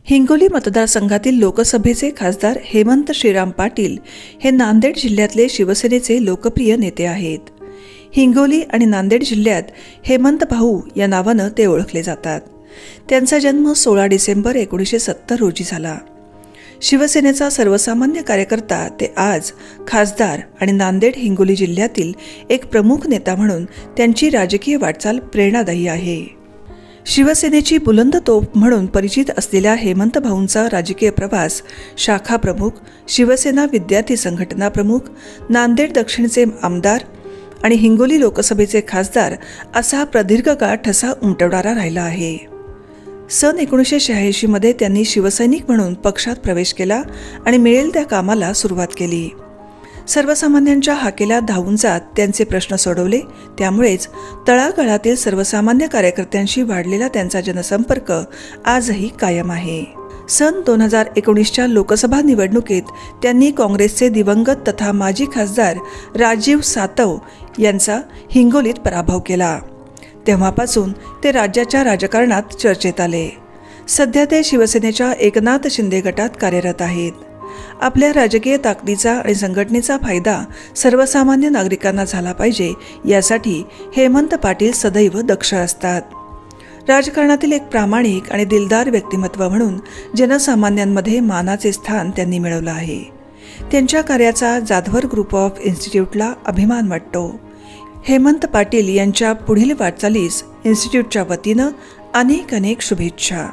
हिंगोली मतदारसंघातील लोकसभेचे खासदार हेमंत श्रीराम पाटील हे नांदेड जिल्ह्यातले शिवसेनेचे लोकप्रिय नेते आहेत। हिंगोली आणि नांदेड जिल्ह्यात हेमंत भाऊ या नावानं ते ओळखले जातात। त्यांचा जन्म 16 डिसेंबर 1970 रोजी झाला। शिवसेनेचा सर्वसामान्य कार्यकर्ता ते आज खासदार आणि नांदेड हिंगोली जिल्ह्यातील एक प्रमुख नेता म्हणून त्यांची राजकीय वाटचाल प्रेरणादायी आहे। शिवसेनेची बुलंद तोफ म्हणून परिचित असलेल्या हेमंत भाऊंचा राजकीय प्रवास शाखा प्रमुख, शिवसेना विद्यार्थी संघटना प्रमुख, नांदेड दक्षिणचे आमदार आणि हिंगोली लोकसभेचे खासदार असा प्रदीर्घ काळ ठसा उमटवणारा राहिला आहे। सन 1986 मध्ये त्यांनी शिवसैनिक म्हणून पक्षात प्रवेश केला आणि मिळेल त्या कामाला सुरुवात केली। सर्वसामान्यांच्या हाकेला धावून जात त्यांचे प्रश्न सोडवले, त्यामुळेच तळागाळातील सर्वसामान्य कार्यकर्त्यांशी वाढलेला त्यांचा जनसंपर्क आजही कायम आहे। सन 2019च्या लोकसभा निवडणुकीत त्यांनी काँग्रेसचे दिवंगत तथा माजी खासदार राजीव सातव यांचा हिंगोलीत पराभव केला। तेव्हापासून ते राज्याच्या राजकारणात चर्चेत आले। सध्या ते शिवसेनेच्या एकनाथ शिंदे गटात कार्यरत आहेत। आपल्या राजकीय ताकदीचा आणि संघटनेचा फायदा सर्वसामान्य नागरिकांना झाला पाहिजे यासाठी हेमंत पाटील सदैव दक्ष असतात। राजकारणातील एक प्रामाणिक आणि दिलदार व्यक्तिमत्व म्हणून जनसामान्यांमध्ये मानाचे स्थान त्यांनी मिळवलं आहे। त्यांच्या कार्याचा जाधवर ग्रुप ऑफ इन्स्टिट्यूटला अभिमान वाटतो। हेमंत पाटील यांच्या पुढील वाटचालीस इन्स्टिट्यूटच्या वतीनं अनेक शुभेच्छा।